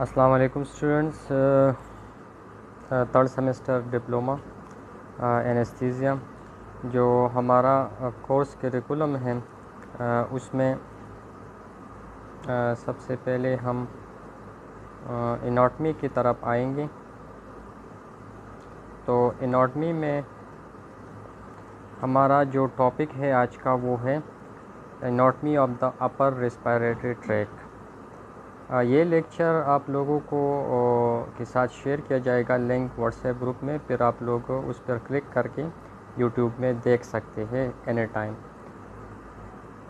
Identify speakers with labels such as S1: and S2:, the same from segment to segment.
S1: अस्सलाम वालेकुम students, third semester diploma anaesthesia जो हमारा कोर्स करिकुलम है उसमें सबसे पहले हम एनाटॉमी की तरफ आएंगे। तो एनाटॉमी में हमारा जो टॉपिक है आज का वो है anatomy of the upper respiratory track. ये लेक्चर आप लोगों को के साथ शेयर किया जाएगा लिंक व्हाट्सएप ग्रुप में, फिर आप लोग उस पर क्लिक करके यूट्यूब में देख सकते हैं any time.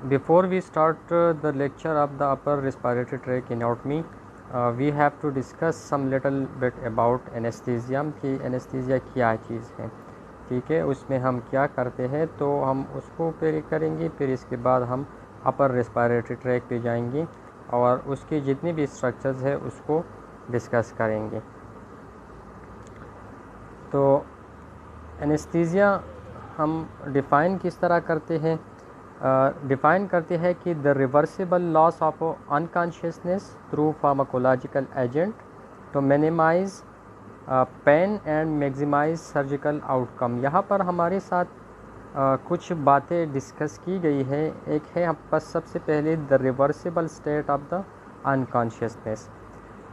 S1: Before we start the lecture of the upper respiratory tract anatomy, we have to discuss some little bit about anaesthesia कि एनेस्थीसिया क्या चीज़ है, ठीक है। उसमें हम क्या करते हैं तो हम उसको पहले करेंगे, फिर इसके बाद हम अपर रेस्पिरेटरी ट्रैक पे जाएंगे और उसके जितने भी स्ट्रक्चर्स है उसको डिस्कस करेंगे। तो एनेस्थीसिया हम डिफ़ाइन किस तरह करते हैं? डिफ़ाइन करते हैं कि the reversible loss of unconsciousness through pharmacological agent to minimise pain and maximise surgical outcome. यहाँ पर हमारे साथ कुछ बातें डिस्कस की गई है। एक है बस सबसे पहले the reversible state of the unconsciousness,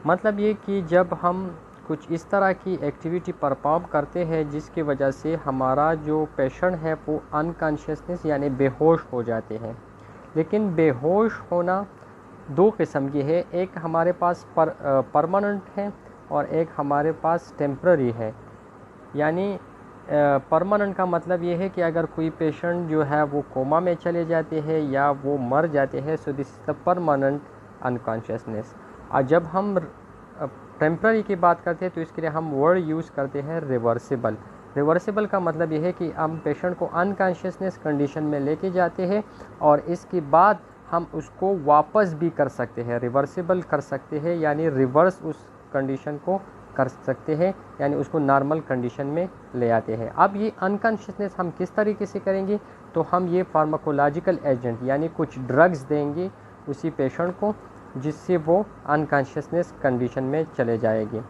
S1: मतलब ये कि जब हम कुछ इस तरह की एक्टिविटी परफॉर्म करते हैं जिसकी वजह से हमारा जो पेशेंट है वो अनकॉन्शियसनेस यानी बेहोश हो जाते हैं। लेकिन बेहोश होना दो किस्म की है, एक हमारे पास परमानेंट है और एक हमारे पास टेम्प्ररी है। यानी परमानेंट का मतलब ये है कि अगर कोई पेशेंट जो है वो कोमा में चले जाते हैं या वो मर जाते हैं, so this is the permanent unconsciousness. और जब हम टेम्प्ररी की बात करते हैं तो इसके लिए हम वर्ड यूज़ करते हैं रिवर्सिबल। रिवर्सिबल का मतलब ये है कि हम पेशेंट को अनकॉन्शियसनेस कंडीशन में लेके जाते हैं और इसके बाद हम उसको वापस भी कर सकते हैं, रिवर्सिबल कर सकते हैं, यानी रिवर्स उस कंडीशन को कर सकते हैं, यानी उसको नॉर्मल कंडीशन में ले आते हैं। अब ये अनकॉन्शियसनेस हम किस तरीके से करेंगे? तो हम ये फार्माकोलॉजिकल एजेंट यानी कुछ ड्रग्स देंगे उसी पेशेंट को जिससे वो अनकॉन्शियसनेस कंडीशन में चले जाएगी।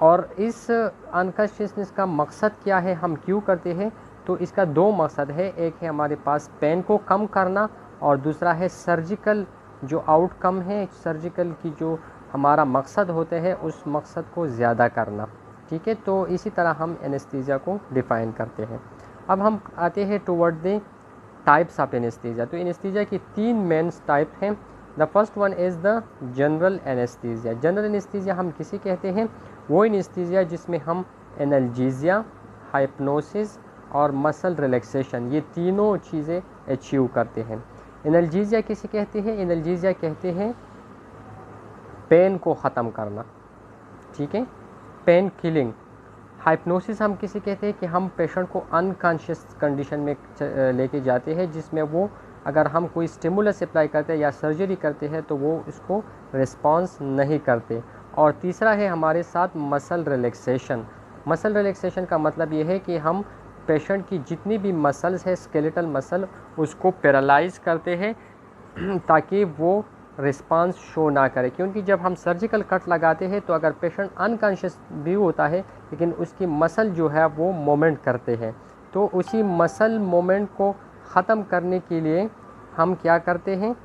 S1: और इस अनकॉन्शियसनेस का मकसद क्या है, हम क्यों करते हैं? तो इसका दो मकसद है, एक है हमारे पास पेन को कम करना और दूसरा है सर्जिकल जो आउटकम है, सर्जिकल की जो हमारा मकसद होते हैं उस मकसद को ज़्यादा करना, ठीक है। तो इसी तरह हम एनेस्थीसिया को डिफ़ाइन करते हैं। अब हम आते हैं toward the types of anaesthesia. तो एनेस्थीसिया की तीन मेन टाइप हैं। The first one is the general anaesthesia. General anaesthesia हम किसे कहते हैं? वो एनेस्थीसिया जिसमें हम एनाल्जेसिया, हाइप्नोसिस और मसल रिलैक्सेशन ये तीनों चीज़ें अचीव करते हैं। एनाल्जेसिया किसे कहते हैं? एनाल्जेसिया कहते हैं पेन को ख़त्म करना, ठीक है, पेन किलिंग। हाइप्नोसिस हम किसे कहते हैं कि हम पेशेंट को अनकॉन्शियस कंडीशन में लेके जाते हैं जिसमें वो अगर हम कोई स्टिमुलस अप्लाई करते हैं या सर्जरी करते हैं तो वो इसको रिस्पॉन्स नहीं करते। और तीसरा है हमारे साथ मसल रिलैक्सेशन। मसल रिलैक्सेशन का मतलब ये है कि हम पेशेंट की जितनी भी मसल्स है, स्केलेटल मसल, उसको पैरालाइज करते हैं ताकि वो रिस्पांस शो ना करे। क्योंकि जब हम सर्जिकल कट लगाते हैं तो अगर पेशेंट अनकॉन्शियस भी होता है लेकिन उसकी मसल जो है वो मोमेंट करते हैं, तो उसी मसल मोमेंट को ख़त्म करने के लिए हम क्या करते हैं?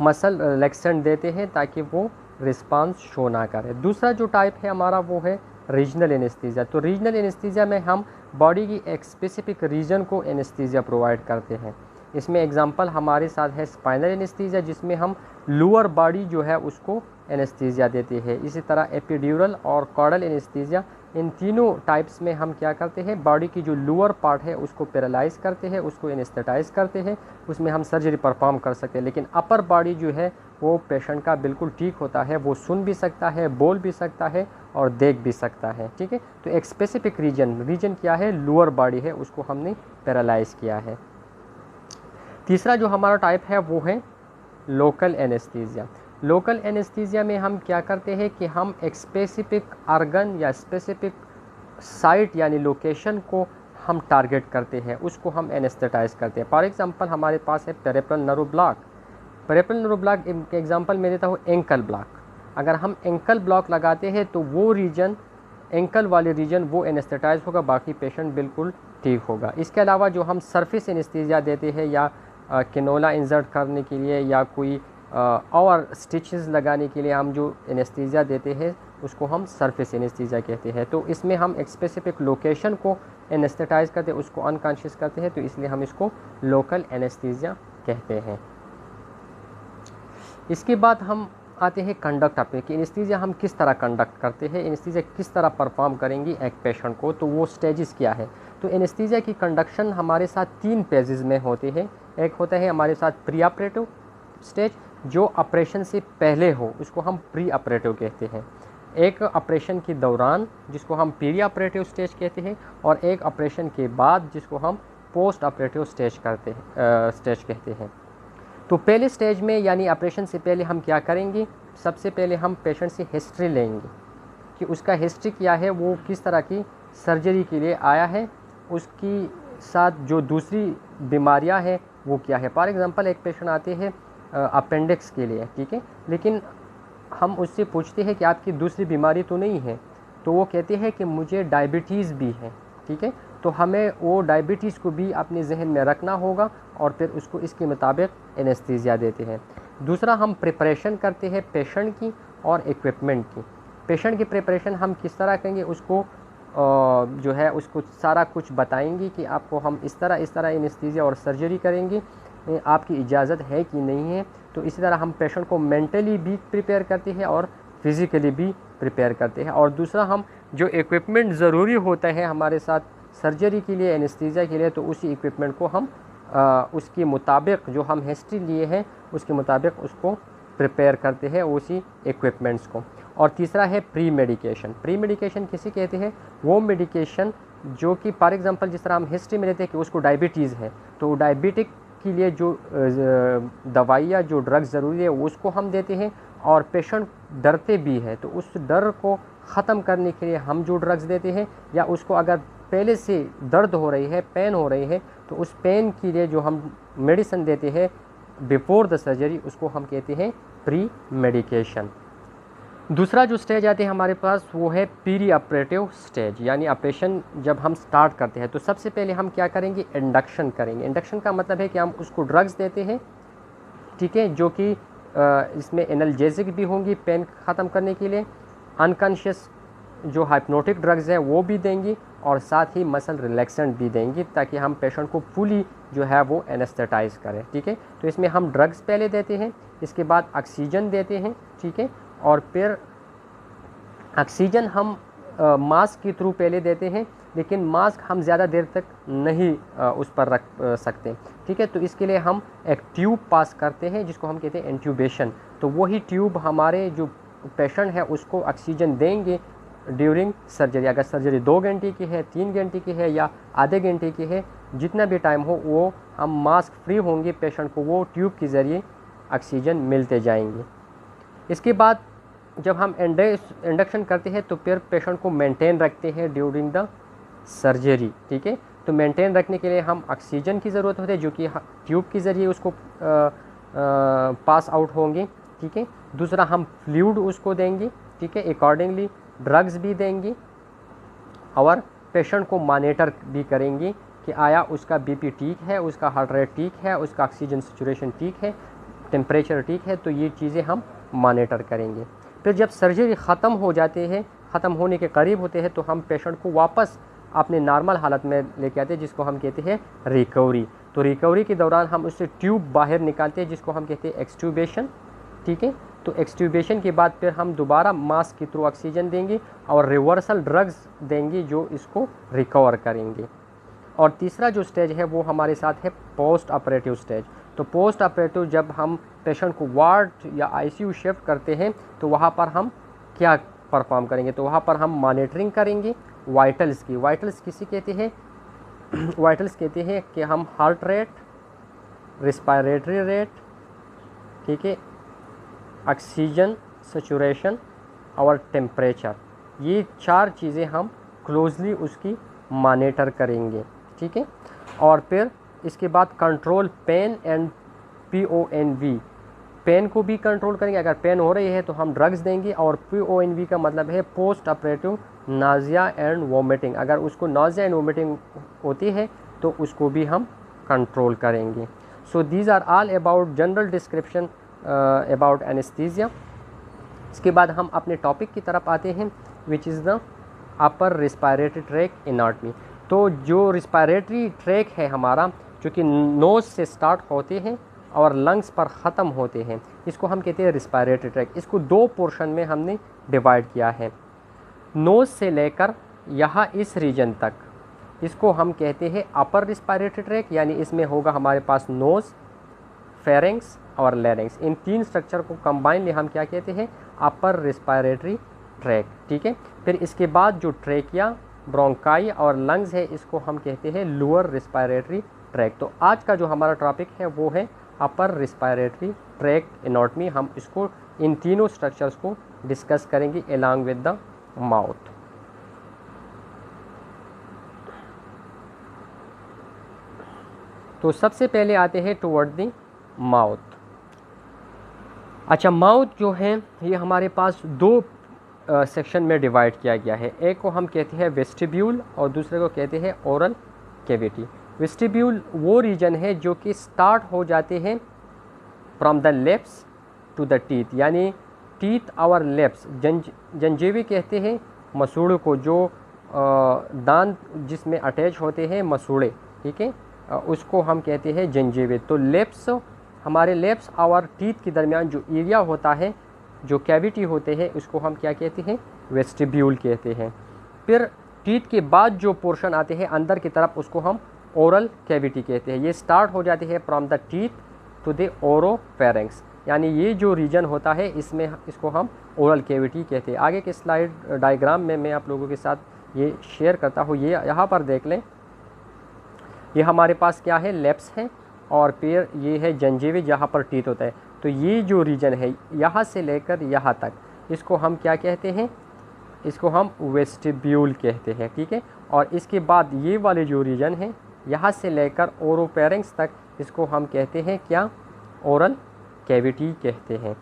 S1: मसल रिलैक्सेंट देते हैं ताकि वो रिस्पांस शो ना करे। दूसरा जो टाइप है हमारा वो है रीजनल एनेस्थीसिया। तो रीजनल एनेस्थीसिया में हम बॉडी की एक स्पेसिफिक रीजन को एनेस्थीसिया प्रोवाइड करते हैं। इसमें एग्जांपल हमारे साथ है स्पाइनल एनेस्थीसिया जिसमें हम लोअर बॉडी जो है उसको एनेस्थीसिया देते हैं। इसी तरह एपिड्यूरल और कॉर्डल एनेस्थीसिया, इन तीनों टाइप्स में हम क्या करते हैं? बॉडी की जो लोअर पार्ट है उसको पैरालाइज करते हैं, उसको एनेस्थेटाइज करते हैं, उसमें हम सर्जरी परफॉर्म कर सकते हैं। लेकिन अपर बॉडी जो है वो पेशेंट का बिल्कुल ठीक होता है, वो सुन भी सकता है, बोल भी सकता है और देख भी सकता है, ठीक है। तो एक स्पेसिफिक रीजन क्या है? लोअर बॉडी है, उसको हमने पैरालाइज किया है। तीसरा जो हमारा टाइप है वो है लोकल एनेस्थीसिया। लोकल एनेस्थीसिया में हम क्या करते हैं कि हम एक स्पेसिफिक ऑर्गन या स्पेसिफिक साइट यानी लोकेशन को हम टारगेट करते हैं, उसको हम एनेस्थेटाइज करते हैं। फॉर एग्जांपल हमारे पास है peripheral nerve block. Peripheral nerve block के एग्जांपल मैं देता हूँ एंकल ब्लॉक। अगर हम एंकल ब्लॉक लगाते हैं तो वो रीजन, एंकल वाले रीजन वो एनेस्थेटाइज होगा, बाकी पेशेंट बिल्कुल ठीक होगा। इसके अलावा जो हम सरफेस एनेस्थीसिया देते हैं या कैनोला इंसर्ट करने के लिए या कोई और स्टिचेस लगाने के लिए हम जो एनेस्थीसिया देते हैं उसको हम सरफेस एनेस्थीसिया कहते हैं। तो इसमें हम एक स्पेसिफिक लोकेशन को एनेस्थेटाइज करते हैं, उसको अनकॉन्शियस करते हैं, तो इसलिए हम इसको लोकल एनेस्थीसिया कहते हैं। इसके बाद हम आते हैं कंडक्ट पे कि एनेस्थीसिया हम किस तरह कंडक्ट करते हैं, एनेस्थीसिया किस तरह परफॉर्म करेंगी एक पेशेंट को, तो वो स्टेजेस क्या है। तो एनेस्थीसिया की कंडक्शन हमारे साथ 3 फेजेस में होते हैं। एक होता है हमारे साथ प्री ऑपरेटिव स्टेज, जो ऑपरेशन से पहले हो उसको हम प्री ऑपरेटिव कहते हैं। एक ऑपरेशन के दौरान जिसको हम पीरी ऑपरेटिव स्टेज कहते हैं, और एक ऑपरेशन के बाद जिसको हम पोस्ट ऑपरेटिव स्टेज कहते हैं। तो पहले स्टेज में यानी ऑपरेशन से पहले हम क्या करेंगे, सबसे पहले हम पेशेंट से हिस्ट्री लेंगे कि उसका हिस्ट्री क्या है, वो किस तरह की सर्जरी के लिए आया है, उसकी साथ जो दूसरी बीमारियां हैं वो क्या है। फॉर एग्जांपल एक पेशेंट आते हैं अपेंडिक्स के लिए, ठीक है, लेकिन हम उससे पूछते हैं कि आपकी दूसरी बीमारी तो नहीं है, तो वो कहते हैं कि मुझे डायबिटीज़ भी है, ठीक है। तो हमें वो डायबिटीज़ को भी अपने जहन में रखना होगा और फिर उसको इसके मुताबिक एनेस्थीसिया देते हैं। दूसरा, हम प्रिपरेशन करते हैं पेशेंट की और इक्विपमेंट की। पेशेंट की प्रिपरेशन हम किस तरह करेंगे, उसको जो है उसको सारा कुछ बताएंगे कि आपको हम इस तरह एनेस्थीसिया और सर्जरी करेंगे, आपकी इजाज़त है कि नहीं है। तो इसी तरह हम पेशेंट को मेंटली भी प्रिपेयर करते हैं और फिज़िकली भी प्रिपेयर करते हैं। और दूसरा, हम जो इक्विपमेंट ज़रूरी होता है हमारे साथ सर्जरी के लिए, एनेस्थीसिया के लिए, तो उसी इक्विपमेंट को हम उसके मुताबिक जो हम हिस्ट्री लिए हैं उसके मुताबिक उसको प्रिपेयर करते हैं, उसी इक्विपमेंट्स को। और तीसरा है प्री मेडिकेशन। प्री मेडिकेशन किसे कहते हैं, वो मेडिकेशन जो कि फॉर एग्जांपल जिस तरह हम हिस्ट्री में लेते हैं कि उसको डायबिटीज़ है, तो डायबिटिक के लिए जो दवाइयाँ जो ड्रग्स ज़रूरी है उसको हम देते हैं। और पेशेंट डरते भी है तो उस डर को ख़त्म करने के लिए हम जो ड्रग्स देते हैं, या उसको अगर पहले से दर्द हो रही है, पेन हो रही है, तो उस पेन के लिए जो हम मेडिसिन देते हैं बिफोर द सर्जरी, उसको हम कहते हैं प्री मेडिकेशन। दूसरा जो स्टेज आते हैं हमारे पास वो है पीरी ऑपरेटिव स्टेज, यानी ऑपरेशन जब हम स्टार्ट करते हैं तो सबसे पहले हम क्या करेंगे, इंडक्शन करेंगे। इंडक्शन का मतलब है कि हम उसको ड्रग्स देते हैं, ठीक है, जो कि इसमें एनाल्जेसिक भी होंगी पेन ख़त्म करने के लिए, अनकॉन्शियस जो हाइप्नोटिक ड्रग्स हैं वो भी देंगी, और साथ ही मसल रिलैक्सेंट भी देंगी ताकि हम पेशेंट को फुली जो है वो एनेस्थेटाइज करें, ठीक है। तो इसमें हम ड्रग्स पहले देते हैं, इसके बाद ऑक्सीजन देते हैं, ठीक है, और फिर ऑक्सीजन हम मास्क के थ्रू पहले देते हैं, लेकिन मास्क हम ज़्यादा देर तक नहीं उस पर रख सकते, ठीक है। तो इसके लिए हम एक ट्यूब पास करते हैं जिसको हम कहते हैं इंट्यूबेशन। तो वही ट्यूब हमारे जो पेशेंट है उसको ऑक्सीजन देंगे ड्यूरिंग सर्जरी। अगर सर्जरी 2 घंटे की है, 3 घंटे की है या आधे घंटे की है, जितना भी टाइम हो वो हम मास्क फ्री होंगे, पेशेंट को वो ट्यूब के ज़रिए ऑक्सीजन मिलते जाएंगे। इसके बाद जब हम इंडक्शन करते हैं तो फिर पेशेंट को मेंटेन रखते हैं ड्यूरिंग द सर्जरी, ठीक है। तो मेंटेन रखने के लिए हम ऑक्सीजन की ज़रूरत होती है जो कि ट्यूब के ज़रिए उसको पास आउट होंगे, ठीक है। दूसरा, हम फ्लूइड उसको देंगे, ठीक है, अकॉर्डिंगली ड्रग्स भी देंगे, और पेशेंट को मॉनिटर भी करेंगे कि आया उसका बीपी ठीक है, उसका हार्ट रेट ठीक है, उसका ऑक्सीजन सैचुरेशन ठीक है, टेम्परेचर ठीक है, तो ये चीज़ें हम मॉनिटर करेंगे। फिर जब सर्जरी ख़त्म हो जाते हैं, ख़त्म होने के करीब होते हैं, तो हम पेशेंट को वापस अपने नॉर्मल हालत में लेके आते हैं जिसको हम कहते हैं रिकवरी। तो रिकवरी के दौरान हम उससे ट्यूब बाहर निकालते हैं जिसको हम कहते हैं एक्सट्यूबेशन, ठीक है। तो एक्सट्यूबेशन के बाद फिर हम दोबारा मास्क के थ्रू ऑक्सीजन देंगे और रिवर्सल ड्रग्स देंगे जो इसको रिकवर करेंगे। और तीसरा जो स्टेज है वो हमारे साथ है पोस्ट ऑपरेटिव स्टेज। तो पोस्ट ऑपरेटिव जब हम पेशेंट को वार्ड या आईसीयू शिफ्ट करते हैं तो वहाँ पर हम क्या परफॉर्म करेंगे, तो वहाँ पर हम मॉनिटरिंग करेंगे वाइटल्स की। वाइटल्स किसी कहते हैं वाइटल्स कहते हैं कि हम हार्ट रेट, रिस्पायरेटरी रेट, ठीक है, ऑक्सीजन सैचुरेशन और टेम्परेचर, ये 4 चीज़ें हम क्लोजली उसकी मॉनिटर करेंगे, ठीक है। और फिर इसके बाद control pain and PONV, pain को भी कंट्रोल करेंगे, अगर पेन हो रही है तो हम ड्रग्स देंगे। और PONV का मतलब है post operative Nazia and vomiting, अगर उसको नाजिया एंड वोमिटिंग होती है तो उसको भी हम कंट्रोल करेंगे। So these are all about general description about anaesthesia. इसके बाद हम अपने टॉपिक की तरफ आते हैं, which is the upper respiratory tract anatomy. तो जो रिस्पायरेटरी ट्रैक है हमारा, जो कि नोज़ से स्टार्ट होते हैं और लंग्स पर ख़त्म होते हैं, इसको हम कहते हैं रिस्पायरेटरी ट्रैक। इसको दो पोर्शन में हमने डिवाइड किया है, नोज़ से लेकर यहाँ इस रीजन तक, इसको हम कहते हैं अपर रिस्पायरेटरी ट्रैक, यानी इसमें होगा हमारे पास नोज़, फेरेंक्स और लैरिंक्स। इन तीन स्ट्रक्चर को कंबाइनली हम क्या कहते हैं, अपर रिस्पायरेटरी ट्रैक। ठीक है, फिर इसके बाद जो ट्रैकिया, ब्रोंकाई और लंग्स है, इसको हम कहते हैं लोअर रिस्पायरेटरी ट्रैक। तो आज का जो हमारा टॉपिक है वो है अपर रिस्पायरेटरी ट्रैक एनाटॉमी। हम इसको इन तीनों स्ट्रक्चर्स को डिस्कस करेंगे अलॉन्ग विद द माउथ। तो सबसे पहले आते हैं टुवर्ड द माउथ। अच्छा, माउथ जो है ये हमारे पास दो सेक्शन में डिवाइड किया गया है। एक को हम कहते हैं वेस्टिब्यूल और दूसरे को कहते हैं ओरल कैविटी। वेस्टिब्यूल वो रीजन है जो कि स्टार्ट हो जाते हैं from the lips to the teeth, यानी टीथ और लिप्स, जंजीवी कहते हैं मसूड़ों को, जो दांत जिसमें अटैच होते हैं मसूड़े, ठीक है, उसको हम कहते हैं जंजीवे। तो लिप्स, हमारे लिप्स और टीथ के दरमियान जो एरिया होता है, जो कैविटी होते हैं, उसको हम क्या कहते हैं, वेस्टिब्यूल कहते हैं। फिर टीथ के बाद जो पोर्शन आते हैं अंदर की तरफ, उसको हम ओरल कैविटी कहते हैं। ये स्टार्ट हो जाते हैं from the teeth to the oropharynx, यानी ये जो रीजन होता है इसमें, इसको हम ओरल कैविटी कहते हैं। आगे के स्लाइड डायग्राम में मैं आप लोगों के साथ ये शेयर करता हूँ। ये यहाँ पर देख लें, ये हमारे पास क्या है, लिप्स है, और फिर ये है जंजीवे जहाँ पर टीथ होता है। तो ये जो रीजन है यहाँ से लेकर यहाँ तक, इसको हम क्या कहते हैं, इसको हम वेस्टिब्यूल कहते हैं। ठीक है, और इसके बाद ये वाले जो रीजन है यहाँ से लेकर ओरोफेरेंक्स तक, इसको हम कहते हैं क्या, ओरल कैविटी कहते हैं।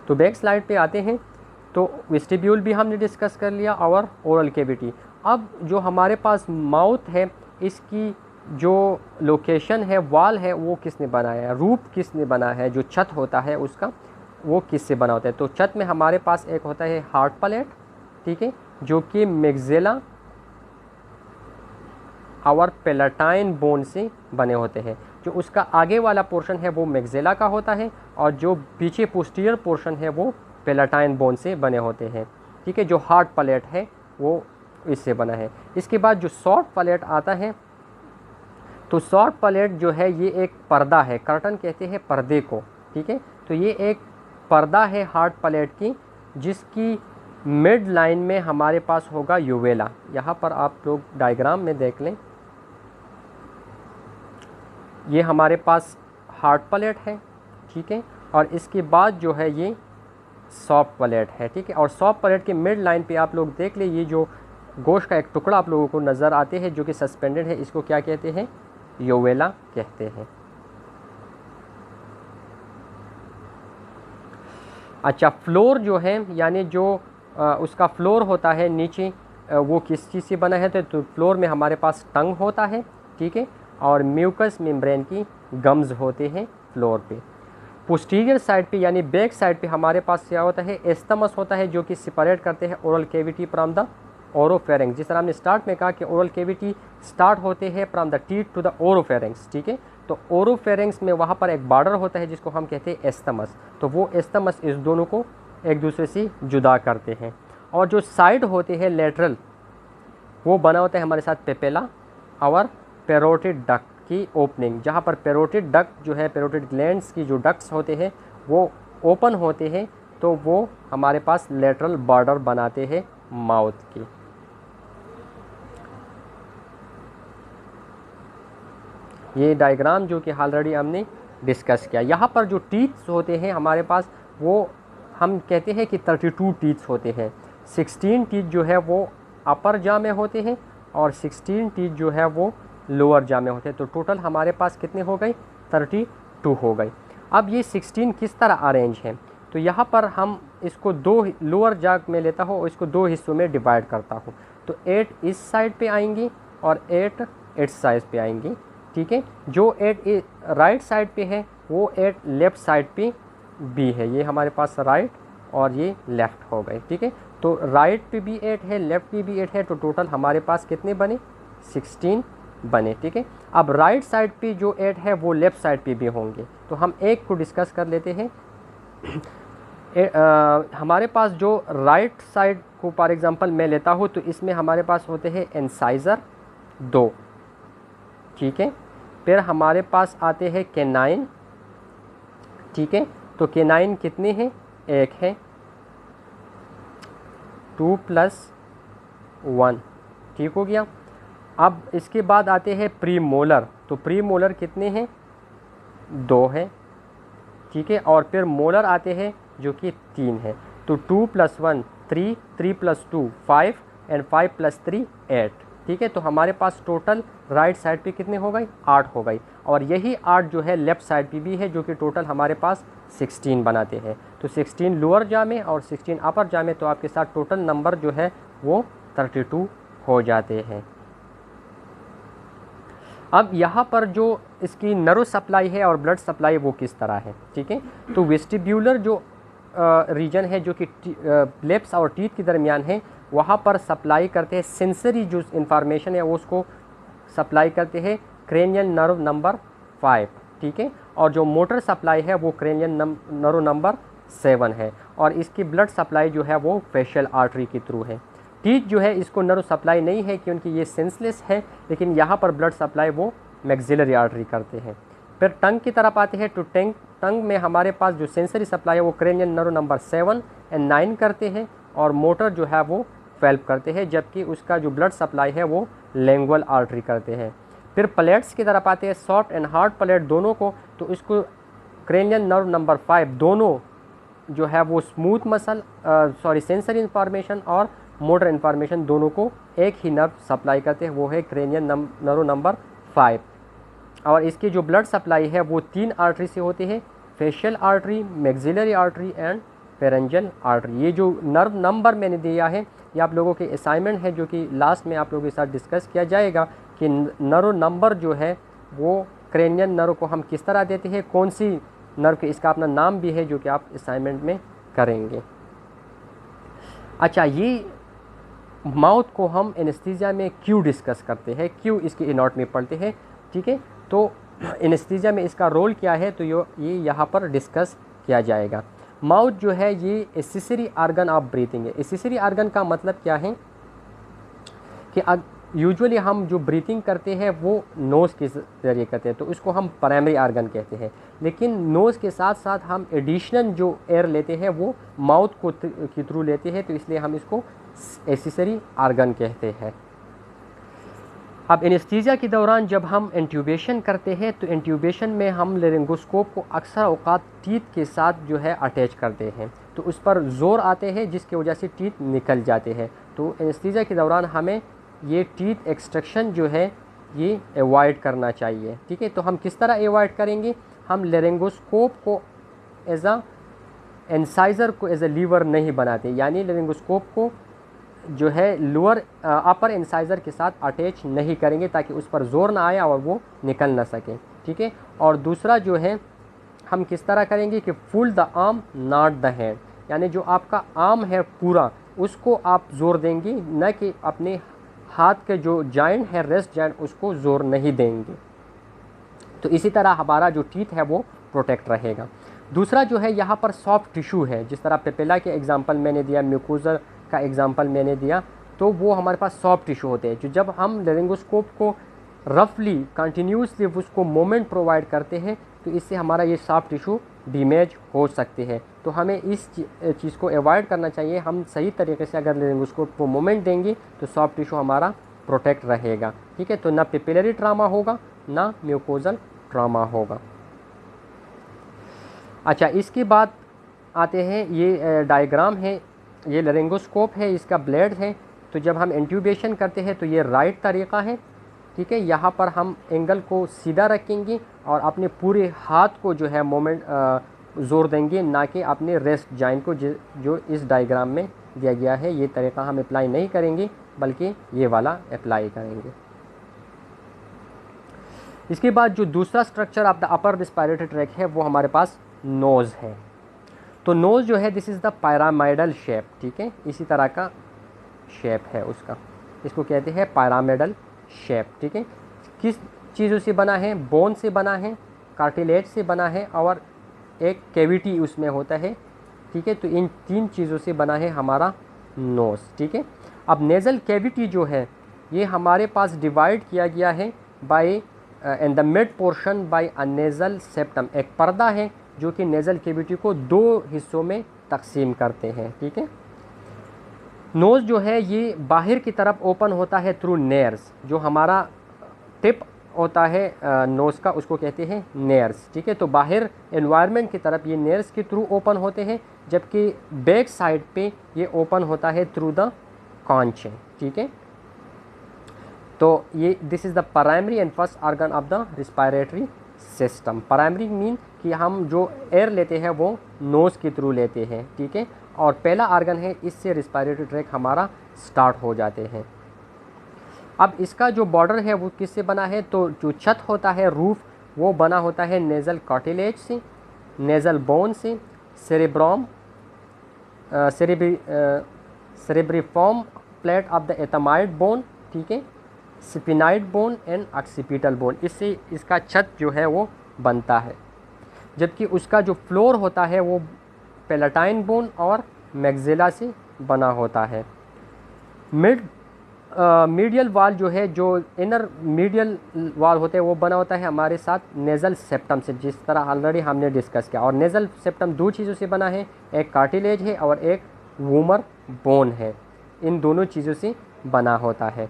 S1: तो बैक स्लाइड पे आते हैं। तो वेस्टिब्यूल भी हमने डिस्कस कर लिया और ओरल कैविटी। अब जो हमारे पास माउथ है, इसकी जो लोकेशन है, वॉल है, वो किसने बनाया है, रूप किसने बनाया है, जो छत होता है उसका, वो किससे बना होता है। तो छत में हमारे पास एक होता है हार्ड पैलेट, ठीक है, जो कि मैक्सिला और पैलेटाइन बोन से बने होते हैं। जो उसका आगे वाला पोर्शन है वो मैक्सिला का होता है, और जो पीछे पोस्टीरियर पोर्शन है वो पैलेटाइन बोन से बने होते हैं। ठीक है, जो हार्ड पैलेट है वो इससे बना है। इसके बाद जो सॉफ्ट पैलेट आता है, तो सॉफ्ट पैलेट जो है ये एक पर्दा है, कर्टन कहते हैं पर्दे को। ठीक है, तो ये एक पर्दा है हार्ड पैलेट की, जिसकी मिड लाइन में हमारे पास होगा यूवेला। यहाँ पर आप लोग डायग्राम में देख लें, ये हमारे पास हार्ड पैलेट है, ठीक है, और इसके बाद जो है ये सॉफ्ट पैलेट है। ठीक है, और सॉफ्ट पैलेट के मिड लाइन पे आप लोग देख ले, ये जो गोश्त का एक टुकड़ा आप लोगों को नज़र आते हैं जो कि सस्पेंडेड है, इसको क्या कहते हैं, यूवेला कहते हैं। अच्छा, फ्लोर जो है, यानी जो उसका फ्लोर होता है नीचे, वो किस चीज़ से बना है, तो फ्लोर में हमारे पास टंग होता है, ठीक है, और म्यूकस मेम्ब्रेन की गम्स होते हैं फ्लोर पे। पोस्टीरियर साइड पे यानी बैक साइड पे हमारे पास क्या होता है, एस्टमस होता है, जो कि सेपरेट करते हैं oral cavity from the oropharynx. जिस तरह हमने स्टार्ट में कहा कि ओरल कैविटी स्टार्ट होते हैं from the teeth to the oropharynx. ठीक है, तो ओरोफेरेंक्स में वहाँ पर एक बॉर्डर होता है जिसको हम कहते हैं एस्टमस। तो वो एस्टमस इस दोनों को एक दूसरे से जुदा करते हैं। और जो साइड होते हैं लेटरल, वो बना होता है हमारे साथ पेपेला और पैरोटिड डक्ट की ओपनिंग, जहाँ पर पैरोटिड डक्ट जो है, पैरोटिड ग्लैंड्स की जो डक्ट्स होते हैं वो ओपन होते हैं, तो वो हमारे पास लेटरल बॉर्डर बनाते हैं माउथ की। ये डायग्राम जो कि ऑलरेडी हमने डिस्कस किया। यहाँ पर जो टीथ्स होते हैं हमारे पास, वो हम कहते हैं कि 32 टीथ्स होते हैं। 16 टीथ जो है वो अपर जा में होते हैं और 16 टीथ जो है वो लोअर जा में होते हैं। तो टोटल हमारे पास कितने हो गए, 32 हो गई। अब ये 16 किस तरह अरेंज है, तो यहाँ पर हम इसको दो लोअर जाग में लेता हूँ और इसको दो हिस्सों में डिवाइड करता हूँ। तो 8 इस साइड पे आएंगी और 8 इस साइड पे आएंगी, ठीक है। जो 8 राइट साइड पे है वो 8 लेफ़्ट साइड पे भी है। ये हमारे पास राइट और ये लेफ़्ट हो गए, ठीक है। तो राइट पे भी 8 है, लेफ़्ट पे भी 8 है, तो टोटल हमारे पास कितने बने, 16 बने, ठीक है। अब राइट साइड पे जो 8 है वो लेफ़्ट साइड पे भी होंगे, तो हम एक को डिस्कस कर लेते हैं। हमारे पास जो राइट साइड को फॉर एग्जांपल मैं लेता हूँ, तो इसमें हमारे पास होते हैं इंसाइज़र 2, ठीक है। फिर हमारे पास आते हैं कैनाइन, ठीक है। तो कैनाइन कितने हैं, 1 है, 2 + 1, ठीक हो गया। अब इसके बाद आते हैं प्रीमोलर, तो प्रीमोलर कितने हैं, 2 है, ठीक है। और फिर मोलर आते हैं जो कि 3 है। तो 2 + 1 3, 3 + 2 5 एंड 5 + 3 8, ठीक है। तो हमारे पास टोटल राइट साइड पे कितने हो गए, 8 हो गई। और यही 8 जो है लेफ़्ट साइड पे भी है, जो कि टोटल हमारे पास 16 बनाते हैं। तो 16 लोअर जा में और 16 अपर जा में, तो आपके साथ टोटल नंबर जो है वो 32 हो जाते हैं। अब यहाँ पर जो इसकी नर्व सप्लाई है और ब्लड सप्लाई वो किस तरह है, ठीक है। तो वेस्टिब्यूलर जो रीजन है जो कि लिप्स और टीथ के दरमियान है, वहाँ पर सप्लाई करते हैं सेंसरी जो इंफॉर्मेशन है वो उसको सप्लाई करते हैं क्रेनियल नर्व नंबर 5, ठीक है। और जो मोटर सप्लाई है वो क्रेनियल नर्व नंबर 7 है। और इसकी ब्लड सप्लाई जो है वो फेशियल आर्टरी के थ्रू है। टीथ जो है इसको नर्व सप्लाई नहीं है क्योंकि ये सेंसलेस है, लेकिन यहाँ पर ब्लड सप्लाई वो मैक्सिलरी आर्टरी करते हैं। फिर टंग की तरफ आते हैं, तो टंग में हमारे पास जो सेंसरी सप्लाई है वो क्रेनियल नर्व नंबर 7 एंड 9 करते हैं, और मोटर जो है वो 12 करते हैं, जबकि उसका जो ब्लड सप्लाई है वो लिंगुअल आर्टरी करते हैं। फिर प्लेट्स की तरफ आते हैं, सॉफ्ट एंड हार्ड प्लेट दोनों को, तो इसको क्रेनियल नर्व नंबर 5 दोनों जो है वो स्मूथ मसल सेंसरी इंफॉर्मेशन और मोटर इंफॉर्मेशन दोनों को एक ही नर्व सप्लाई करते हैं, वो है क्रेनियल नर्व नंबर 5। और इसकी जो ब्लड सप्लाई है वो 3 आर्टरी से होती है, facial artery, maxillary artery and pharyngeal artery. ये जो नर्व नंबर मैंने दिया है ये आप लोगों के असाइनमेंट है, जो कि लास्ट में आप लोगों के साथ डिस्कस किया जाएगा कि नर्व नंबर जो है वो क्रेनियल नर्व को हम किस तरह देते हैं, कौन सी नर्व के, इसका अपना नाम भी है जो कि आप असाइनमेंट में करेंगे। अच्छा, ये माउथ को हम एनेस्थीसिया में क्यों डिस्कस करते हैं, क्यों इसकी इनॉट में पढ़ते हैं, ठीक है। तो एनेस्थीसिया में इसका रोल क्या है, तो ये यहाँ पर डिस्कस किया जाएगा। माउथ जो है ये एसेसरी आर्गन ऑफ ब्रीथिंग है। एसेसरी आर्गन का मतलब क्या है कि यूजुअली हम जो ब्रीथिंग करते हैं वो नोज़ के ज़रिए करते हैं, तो उसको हम प्राइमरी आर्गन कहते हैं। लेकिन नोज़ के साथ साथ हम एडिशनल जो एयर लेते हैं वो माउथ को के थ्रू लेते हैं, तो इसलिए हम इसको एसेसरी आर्गन कहते हैं। अब एनेस्थीसिया के दौरान जब हम इंट्यूबेशन करते हैं, तो इंट्यूबेशन में हम लेरिंगोस्कोप को अक्सर औकात टीथ के साथ जो है अटैच करते हैं, तो उस पर ज़ोर आते हैं जिसकी वजह से टीथ निकल जाते हैं। तो एनेस्थीसिया के दौरान हमें ये टीथ एक्सट्रैक्शन जो है ये अवॉइड करना चाहिए, ठीक है। तो हम किस तरह अवॉइड करेंगे, हम लेरिंगोस्कोप को एज अ इंसाइज़र को एज अ लीवर नहीं बनाते, यानी लेरिंगोस्कोप को जो है लोअर अपर इंसाइज़र के साथ अटैच नहीं करेंगे ताकि उस पर ज़ोर ना आए और वो निकल ना सके, ठीक है। और दूसरा जो है हम किस तरह करेंगे कि full the arm not the hand, यानी जो आपका आर्म है पूरा उसको आप ज़ोर देंगे, न कि अपने हाथ के जो जॉइंट है रेस्ट जॉइंट उसको ज़ोर नहीं देंगे। तो इसी तरह हमारा जो टीथ है वो प्रोटेक्ट रहेगा। दूसरा जो है यहाँ पर सॉफ्ट टिश्यू है, जिस तरह पेपेला के एग्जांपल मैंने दिया, म्यूकोज़ा का एग्जांपल मैंने दिया, तो वो हमारे पास सॉफ्ट टिश्यू होते हैं, जो जब हम लेरिंगोस्कोप को रफली कंटिन्यूसली उसको मोमेंट प्रोवाइड करते हैं तो इससे हमारा ये सॉफ्ट टिश्यू डैमेज हो सकते हैं। तो हमें इस चीज़ को अवॉइड करना चाहिए। हम सही तरीके से अगर लेरिंगोस्कोप को मोमेंट देंगे तो सॉफ्ट टिश्यू हमारा प्रोटेक्ट रहेगा, ठीक है। तो ना पेपिलरी ट्रामा होगा ना म्यूकोजल ट्रामा होगा। अच्छा, इसके बाद आते हैं, ये डायग्राम है, ये लेरिंगोस्कोप है, इसका ब्लेड है। तो जब हम इंट्यूबेशन करते हैं तो ये राइट तरीक़ा है, ठीक है। यहाँ पर हम एंगल को सीधा रखेंगे और अपने पूरे हाथ को जो है मोमेंट ज़ोर देंगे, ना कि अपने रेस्ट जॉइंट को जो इस डायग्राम में दिया गया है। ये तरीका हम अप्लाई नहीं करेंगे बल्कि ये वाला अप्लाई करेंगे। इसके बाद जो दूसरा structure of the upper respiratory track है वो हमारे पास नोज़ है। तो नोज़ जो है this is the pyramidal shape, ठीक है, इसी तरह का शेप है उसका, इसको कहते हैं पिरामिडल शेप, ठीक है। किस चीज़ों से बना है? बोन से बना है, कार्टिलेज से बना है और एक कैविटी उसमें होता है, ठीक है। तो इन 3 चीज़ों से बना है हमारा नोज़, ठीक है। अब नेज़ल कैविटी जो है ये हमारे पास डिवाइड किया गया है by in the mid portion by a nasal septum. एक पर्दा है जो कि नेज़ल कैविटी को 2 हिस्सों में तकसीम करते हैं, ठीक है। नोज़ जो है ये बाहर की तरफ ओपन होता है थ्रू नेयर्स। जो हमारा टिप होता है नोज़ का उसको कहते हैं नेयर्स, ठीक है। तो बाहर एनवायरनमेंट की तरफ ये नेयर्स के थ्रू ओपन होते हैं, जबकि बैक साइड पे ये ओपन होता है थ्रू द कॉन्च, ठीक है। तो ये this is the primary and first organ of the respiratory system. Primary mean कि हम जो एयर लेते हैं वो नोज़ के थ्रू लेते हैं, ठीक है। और पहला ऑर्गन है, इससे रिस्पायरेटरी ट्रैक हमारा स्टार्ट हो जाते हैं। अब इसका जो बॉर्डर है वो किससे बना है? तो जो छत होता है, रूफ, वो बना होता है नेज़ल कार्टिलेज से, नेज़ल बोन से, cerebrum cribriform plate of the ethmoid bone, ठीक है, sphenoid bone and occipital bone, इससे इसका छत जो है वो बनता है। जबकि उसका जो फ्लोर होता है वो पेलेटाइन बोन और मैक्सिला से बना होता है। मीडियल वाल जो है, जो इनर मीडियल वाल होते हैं वो बना होता है हमारे साथ नेज़ल सेप्टम से, जिस तरह ऑलरेडी हमने डिस्कस किया। और नेज़ल सेप्टम 2 चीज़ों से बना है, एक कार्टिलेज है और एक वूमर बोन है। इन दोनों चीज़ों से बना होता है।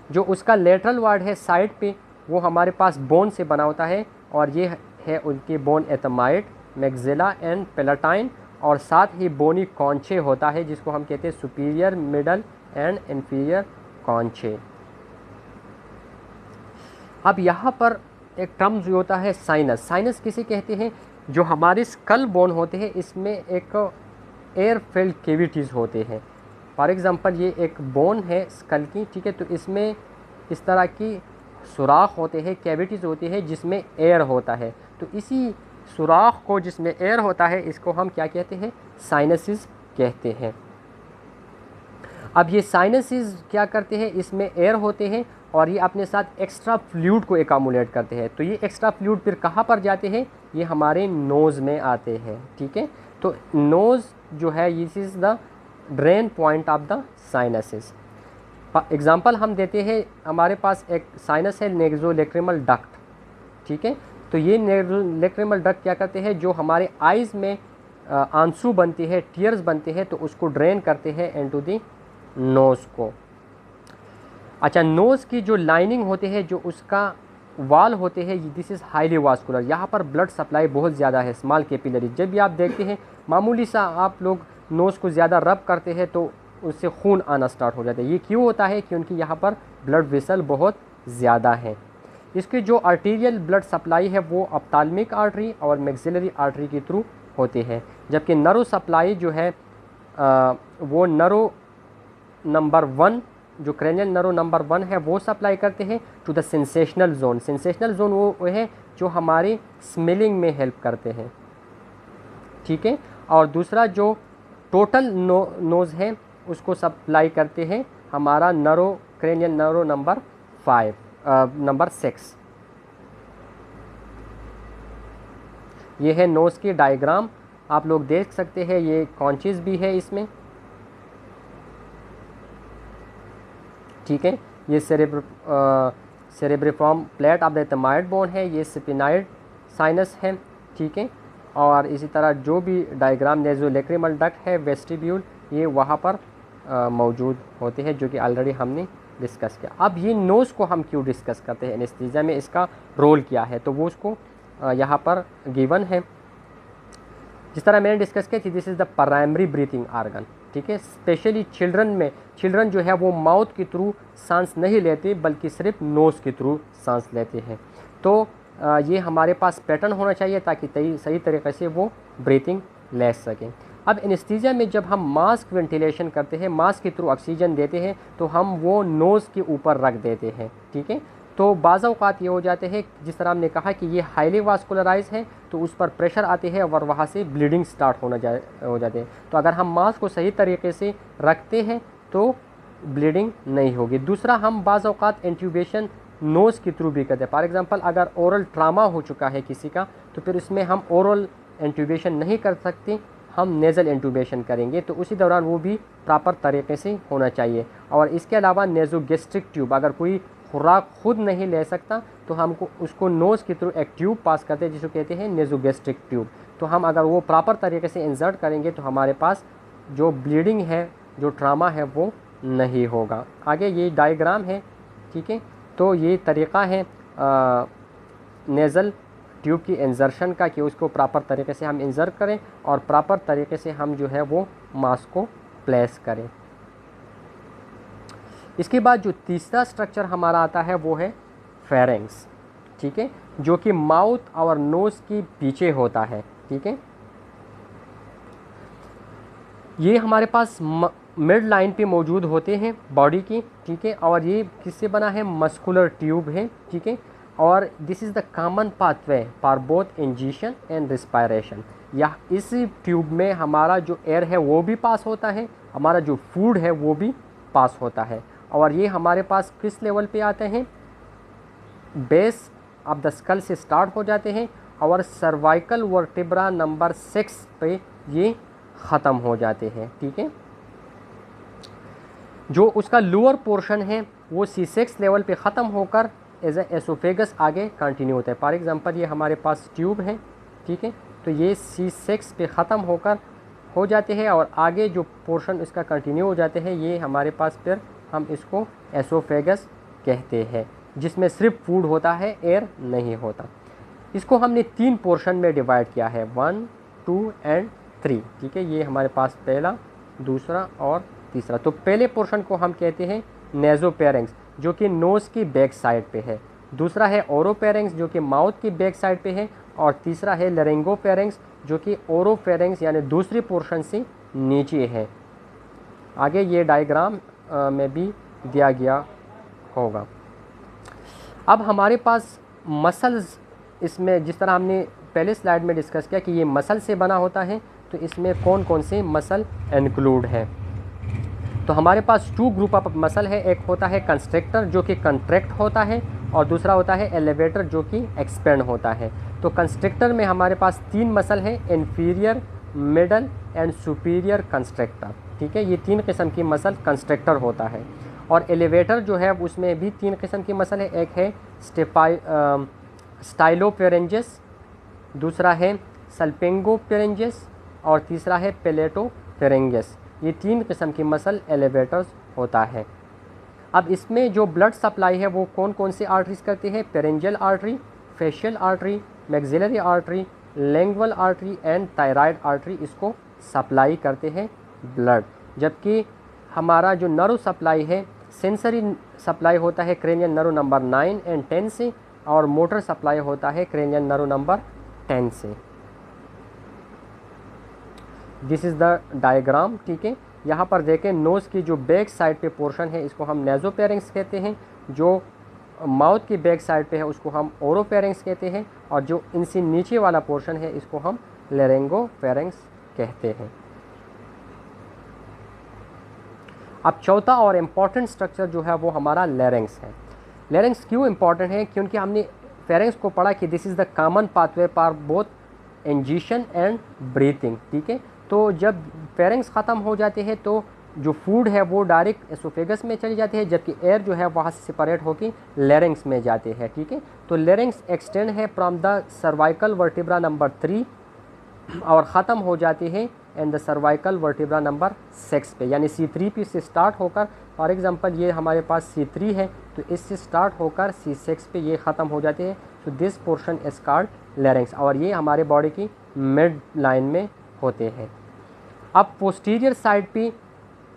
S1: जो उसका लेटरल वार्ड है साइड पे, वो हमारे पास बोन से बना होता है और ये है उनके बोन एथमाइड, मैक्सिला एंड पेलेटाइन, और साथ ही बोनी कॉन्चे होता है जिसको हम कहते हैं सुपीरियर, मिडल एंड इंफीरियर कॉन्चे। अब यहाँ पर एक टर्म जो होता है साइनस। साइनस किसे कहते हैं? जो हमारे स्कल बोन होते हैं इसमें एक एयर फिल्ड कैविटीज़ होते हैं। फॉर एग्ज़ाम्पल ये एक बोन है स्कल की, ठीक है, तो इसमें इस तरह की सुराख होते हैं, कैविटीज़ होती है जिसमें एयर होता है। तो इसी सुराख को जिसमें एयर होता है इसको हम क्या कहते हैं? साइनसिस कहते हैं। अब ये साइनसिस क्या करते हैं? इसमें एयर होते हैं और ये अपने साथ एक्स्ट्रा फ्लूइड को एकामुलेट करते हैं। तो ये एक्स्ट्रा फ्लूइड फिर कहाँ पर जाते हैं? ये हमारे नोज़ में आते हैं, ठीक है। तो नोज़ जो है this is the drain point of the sinuses. Example हम देते हैं, हमारे पास एक साइनस है नेज़ोलैक्रिमल डक्ट, ठीक है। तो ये नेज़ोलैक्रिमल डक्ट क्या करते हैं? जो हमारे आइज़ में आंसू बनते हैं, टीयर्स बनते हैं, तो उसको ड्रेन करते हैं इनटू द नोज़ को। अच्छा, नोज़ की जो लाइनिंग होते हैं, जो उसका वाल होते हैं, दिस इज़ हाईली वास्कुलर। यहाँ पर ब्लड सप्लाई बहुत ज़्यादा है, स्मॉल कैपिलरी। जब भी आप देखते हैं मामूली सा आप लोग नोज़ को ज़्यादा रब करते हैं तो उससे खून आना स्टार्ट हो जाता है। ये क्यों होता है? क्योंकि यहाँ पर ब्लड वेसल बहुत ज़्यादा है। इसकी जो आर्टीरियल ब्लड सप्लाई है वो ऑप्थाल्मिक आर्टरी और मैक्सिलरी आर्टरी के थ्रू होते हैं, जबकि नर्व सप्लाई जो है वो नर्व नंबर 1, जो क्रेनियल नर्व नंबर 1 है, वो सप्लाई करते हैं to the sensational zone. Sensational zone वो है जो हमारे स्मेलिंग में हेल्प करते हैं, ठीक है। और दूसरा जो टोटल नोज़ है उसको सप्लाई करते हैं हमारा nerve, cranial nerve number 5, number 6। ये है नोज़ की डायग्राम, आप लोग देख सकते हैं। ये कॉन्चेस भी है इसमें, ठीक है। ये सेरेब्रिफॉर्म plate of the ethmoid bone है, ये स्पिनाइड साइनस है, ठीक है। और इसी तरह जो भी डायग्राम नेज़ोलैक्रिमल डक्ट है, वेस्टिब्यूल, ये वहाँ पर मौजूद होते हैं, जो कि ऑलरेडी हमने डिस्कस किया। अब ये नोज़ को हम क्यों डिस्कस करते हैं? एनेस्थीसिया में इसका रोल क्या है? तो वो उसको यहाँ पर गिवन है, जिस तरह मैंने डिस्कस किया थी, this is the primary breathing organ, ठीक है। स्पेशली चिल्ड्रन जो है वो माउथ के थ्रू सांस नहीं लेते बल्कि सिर्फ नोज़ के थ्रू सांस लेते हैं। तो ये हमारे पास पैटर्न होना चाहिए ताकि सही तरीके से वो ब्रीथिंग ले सकें। अब एनेस्थीसिया में जब हम मास्क वेंटिलेशन करते हैं, मास्क के थ्रू ऑक्सीजन देते हैं, तो हम वो नोज़ के ऊपर रख देते हैं, ठीक है। तो बाज़ औक़ात ये हो जाते हैं, जिस तरह हमने कहा कि ये हाईली वास्कुलराइज है, तो उस पर प्रेशर आते हैं और वहाँ से ब्लीडिंग स्टार्ट हो जाते हैं। तो अगर हम मास्क को सही तरीके से रखते हैं तो ब्लीडिंग नहीं होगी। दूसरा, हम बाज़ औक़ात इंट्यूबेशन नोज़ के थ्रू भी करते हैं। फॉर एग्ज़ाम्पल, अगर ओरल ट्रामा हो चुका है किसी का, तो फिर इसमें हम ओरल इंट्यूबेशन नहीं कर सकते, हम नेज़ल इंट्यूबेशन करेंगे। तो उसी दौरान वो भी प्रॉपर तरीके से होना चाहिए। और इसके अलावा नेज़ोगैस्ट्रिक ट्यूब, अगर कोई खुराक खुद नहीं ले सकता तो हमको उसको नोज़ के थ्रू एक ट्यूब पास करते हैं जिसको कहते हैं नेज़ोगैस्ट्रिक ट्यूब। तो हम अगर वो प्रॉपर तरीके से इंसर्ट करेंगे तो हमारे पास जो ब्लीडिंग है, जो ट्रामा है, वो नहीं होगा। आगे ये डायग्राम है, ठीक है। तो ये तरीक़ा है नेज़ल ट्यूब की इंसर्शन का कि उसको प्रॉपर तरीके से हम इंसर्ट करें और प्रॉपर तरीके से हम जो है वो मास्क को प्लेस करें। इसके बाद जो तीसरा स्ट्रक्चर हमारा आता है वो है फेरेंक्स, ठीक है, जो कि माउथ और नोज़ के पीछे होता है, ठीक है। ये हमारे पास मिड लाइन पे मौजूद होते हैं बॉडी की, ठीक है। और ये किससे बना है? मस्कुलर ट्यूब है, ठीक है। और this is the common pathway for both ingestion and respiration. या इस ट्यूब में हमारा जो एयर है वो भी पास होता है, हमारा जो फूड है वो भी पास होता है। और ये हमारे पास किस लेवल पे आते हैं? बेस ऑफ द स्कल से स्टार्ट हो जाते हैं और सर्वाइकल वर्टिब्रा नंबर 6 पे ये ख़त्म हो जाते हैं, ठीक है। जो उसका लोअर पोर्शन है वो C6 लेवल पे ख़त्म होकर एज ए एसोफेगस आगे कंटिन्यू होता है। फॉर एग्जांपल, ये हमारे पास ट्यूब है, ठीक है। तो ये C6 पे ख़त्म होकर हो जाते हैं और आगे जो पोर्शन इसका कंटिन्यू हो जाते हैं, ये हमारे पास फिर हम इसको एसोफेगस कहते हैं, जिसमें सिर्फ फूड होता है, एयर नहीं होता। इसको हमने 3 पोर्शन में डिवाइड किया है, 1, 2 एंड 3, ठीक है। ये हमारे पास पहला, दूसरा और तीसरा। तो पहले पोर्शन को हम कहते हैं नेज़ोफेरेंक्स, जो कि नोज़ की बैक साइड पे है। दूसरा है ओरोफेरेंक्स, जो कि माउथ की बैक साइड पे है। और तीसरा है लैरिंगोफेरेंक्स, जो कि ओरोफेरेंक्स यानी दूसरी पोर्शन से नीचे है। आगे ये डायग्राम में भी दिया गया होगा। अब हमारे पास मसल्स, इसमें जिस तरह हमने पहले स्लाइड में डिस्कस किया कि ये मसल से बना होता है, तो इसमें कौन कौन से मसल इंक्लूड हैं। तो हमारे पास 2 ग्रुप ऑफ मसल है। एक होता है कंस्ट्रिक्टर, जो कि कंट्रैक्ट होता है, और दूसरा होता है एलिवेटर, जो कि एक्सपेंड होता है। तो कंस्ट्रिक्टर में हमारे पास 3 मसल हैं, inferior, middle and superior constrictor, ठीक है। ये 3 किस्म की मसल कंस्ट्रिक्टर होता है। और एलिवेटर जो है उसमें भी 3 किस्म की मसल है। एक है स्टाइलोफेरेंजिस, दूसरा है सल्पिंगोफेरेंजिस और तीसरा है पेलेटोफेरेंजिस। ये 3 किस्म की मसल एलिवेटर्स होता है। अब इसमें जो ब्लड सप्लाई है वो कौन कौन से आर्टरीज करते हैं? Pharyngeal artery, facial artery, maxillary artery, lingual artery and thyroid artery इसको सप्लाई करते हैं ब्लड। जबकि हमारा जो नर्व सप्लाई है, सेंसरी सप्लाई होता है क्रेनियल नर्व नंबर 9 एंड 10 से, और मोटर सप्लाई होता है क्रेनियल नर्व नंबर 10 से। दिस इज़ द डायग्राम, ठीक है। यहाँ पर देखें, नोज़ की जो बैक साइड पे पोर्शन है इसको हम नेज़ोफेरेंक्स कहते हैं, जो माउथ की बैक साइड पे है उसको हम ओरोफेरेंक्स कहते हैं, और जो इनसे नीचे वाला पोर्शन है इसको हम लैरिंगोफेरेंक्स कहते हैं। अब चौथा और इम्पॉर्टेंट स्ट्रक्चर जो है वो हमारा लैरिंग्स है। लैरिंग्स क्यों इम्पॉर्टेंट है? क्योंकि हमने फेरेंक्स को पढ़ा कि this is the common pathway for both ingestion and breathing, ठीक है। तो जब फेरेंक्स ख़त्म हो जाते हैं तो जो फूड है वो डायरेक्ट एसोफेगस में चली जाती है, जबकि एयर जो है वहाँ से सेपरेट होकर लैरिंग्स में जाते हैं, ठीक है। तो लैरिंग्स एक्सटेंड है from the cervical vertebra number 3 और ख़त्म हो जाते हैं and the cervical vertebra number 6 पे, यानी C3 पे से स्टार्ट होकर, फॉर एग्जांपल ये हमारे पास C3 है तो इससे स्टार्ट होकर C6 पे ये ख़त्म हो जाते हैं। So this portion is called लैरिंग्स, और ये हमारे बॉडी की मिड लाइन में होते हैं। अब पोस्टीरियर साइड पे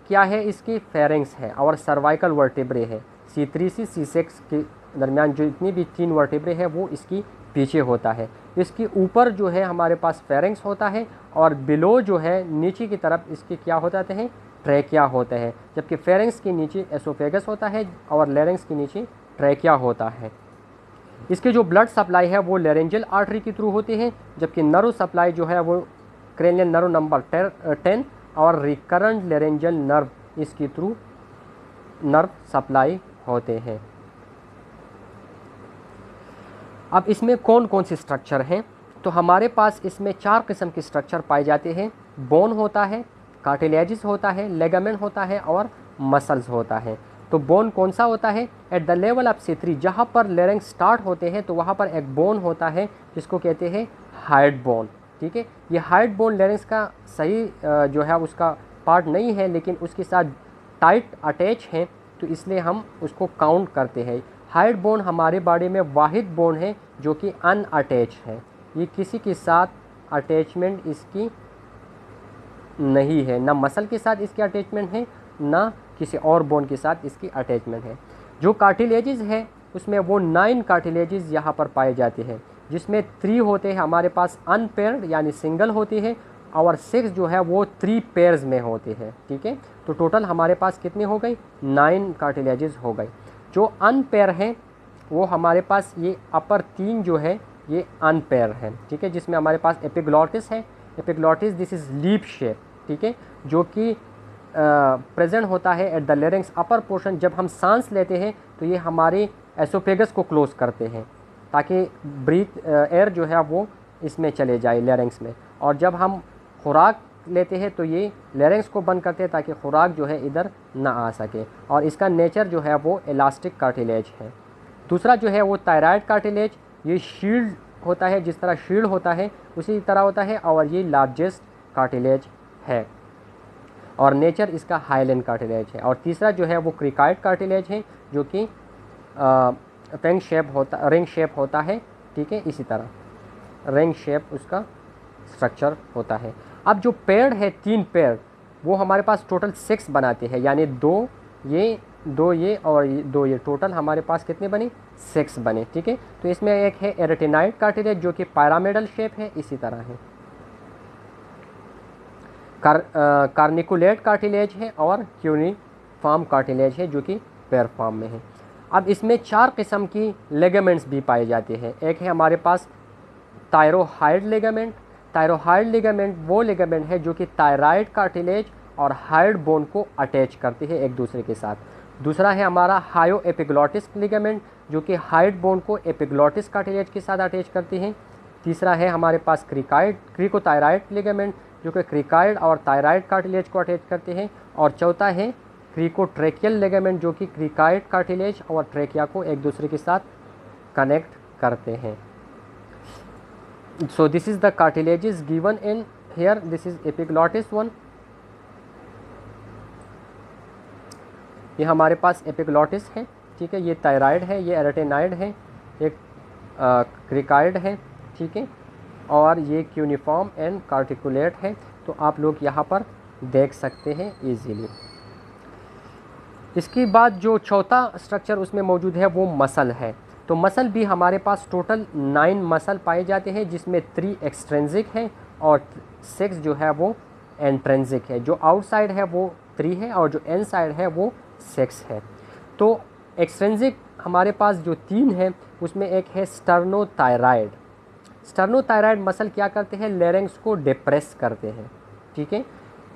S1: क्या है, इसकी फेरिंग्स है और सर्वाइकल वर्टेब्रे है। C3 से C6 के दरमियान जो इतनी भी 3 वर्टेब्रे है वो इसकी पीछे होता है। इसके ऊपर जो है हमारे पास फेरिंग्स होता है और बिलो जो है नीचे की तरफ इसके क्या हो जाते हैं, ट्रैकिया होता है, जबकि फेरिंग्स के नीचे एसोफेगस होता है और लैरिंग्स के नीचे ट्रैकिया होता है। इसके जो ब्लड सप्लाई है वो लैरेंजियल आर्टरी के थ्रू होती है, जबकि नर्व सप्लाई जो है वो क्रेनियल नर्व नंबर 10 और रिकरेंट लैरेंजियल नर्व इसके थ्रू नर्व सप्लाई होते हैं। अब इसमें कौन कौन से स्ट्रक्चर हैं, तो हमारे पास इसमें 4 किस्म के स्ट्रक्चर पाए जाते हैं। बोन होता है, कार्टिलेजिस होता है, लेगामेंट होता है और मसल्स होता है। तो बोन कौन सा होता है, at the level of C3 जहाँ पर लैरिंक्स स्टार्ट होते हैं तो वहाँ पर एक बोन होता है जिसको कहते हैं हाइड बोन। ठीक है, ये हाइड बोन लैरिंक्स का सही जो है उसका पार्ट नहीं है, लेकिन उसके साथ टाइट अटैच है तो इसलिए हम उसको काउंट करते हैं। हाइड बोन हमारे बॉडी में वाहिद बोन है जो कि अनअटैच है, ये किसी के साथ अटैचमेंट इसकी नहीं है, ना मसल के साथ इसकी अटैचमेंट है ना किसी और बोन के साथ इसकी अटैचमेंट है। जो कार्टिलेजेस है उसमें वो 9 कार्टिलेजेस यहाँ पर पाए जाते हैं, जिसमें 3 होते हैं हमारे पास अनपेयर्ड यानी सिंगल होती है और 6 जो है वो 3 पेयर्स में होते हैं। ठीक है, तो टोटल हमारे पास कितने हो गई, 9 कार्टिलेजेस हो गई। जो अनपेयर हैं वो हमारे पास ये अपर 3 जो है ये अनपेयर हैं। ठीक है, जिसमें हमारे पास एपिग्लॉटिस है। Epiglottis this is leaf shape, ठीक है, जो कि प्रेजेंट होता है at the larynx upper portion. जब हम सांस लेते हैं तो ये हमारे एसोफेगस को क्लोज करते हैं ताकि ब्रीथ एयर जो है वो इसमें चले जाए लैरिंक्स में, और जब हम खुराक लेते हैं तो ये लैरिंक्स को बंद करते हैं ताकि खुराक जो है इधर ना आ सके, और इसका नेचर जो है वो इलास्टिक कार्टिलेज है। दूसरा जो है वो थायराइड कार्टिलेज, ये शील्ड होता है, जिस तरह शील्ड होता है उसी तरह होता है, और ये लार्जेस्ट कार्टिलेज है और नेचर इसका हाइलैंड कार्टिलेज है। और तीसरा जो है वो क्रिकाइड कार्टिलेज है जो कि रिंग शेप होता है। ठीक है, इसी तरह रिंग शेप उसका स्ट्रक्चर होता है। अब जो पेड़ है 3 पेड़ वो हमारे पास टोटल 6 बनाते हैं, यानी 2 ये और 2 ये, टोटल हमारे पास कितने बने, 6 बने। ठीक है, तो इसमें एक है एरेटिनाइड कार्टिलेज जो कि पिरामिडल शेप है, इसी तरह है। कार्निकुलेट कार्टिलेज है और क्यूनिफॉर्म कार्टिलेज है जो कि पेयर फॉर्म में है। अब इसमें 4 किस्म की लेगामेंट्स भी पाए जाते हैं। एक है हमारे पास थायरोहाइड लेगामेंट। थायरोहाइड लेगामेंट वो लेगामेंट है जो कि थायराइड कार्टिलेज और हाइड बोन को अटैच करते हैं एक दूसरे के साथ। दूसरा है हमारा हायो एपिग्लॉटिस लिगामेंट जो कि हाइड बोन को एपिग्लॉटिस कार्टिलेज के साथ अटैच करते हैं। तीसरा है हमारे पास क्रिकोथायराइड लिगामेंट जो कि क्रिकाइड और थायराइड कार्टिलेज को अटैच करते हैं। और चौथा है क्रिकोट्रेकियल लिगामेंट जो कि क्रिकाइड कार्टिलेज और ट्रेकिया को एक दूसरे के साथ कनेक्ट करते हैं। So this is the cartilages given in here. This is epiglottis one. ये हमारे पास एपिग्लॉटिस है, ठीक है, ये थायराइड है, ये एरेटेनाइड है, एक क्रिकाइड है, ठीक है, और ये क्यूनिफॉर्म एंड कार्टिकुलेट है। तो आप लोग यहाँ पर देख सकते हैं इजीली। इसके बाद जो चौथा स्ट्रक्चर उसमें मौजूद है वो मसल है। तो मसल भी हमारे पास टोटल 9 मसल पाए जाते हैं, जिसमें 3 एक्सट्रेंसिक है और 6 जो है वो एंट्रेंसिक है। जो आउटसाइड है वो 3 है और जो इनसाइड है वो 6 है। तो एक्सट्रेंसिक हमारे पास जो 3 है उसमें एक है स्टर्नोथायराइड। स्टर्नोथायराइड मसल क्या करते हैं, लैरिंक्स को डिप्रेस करते हैं, ठीक है।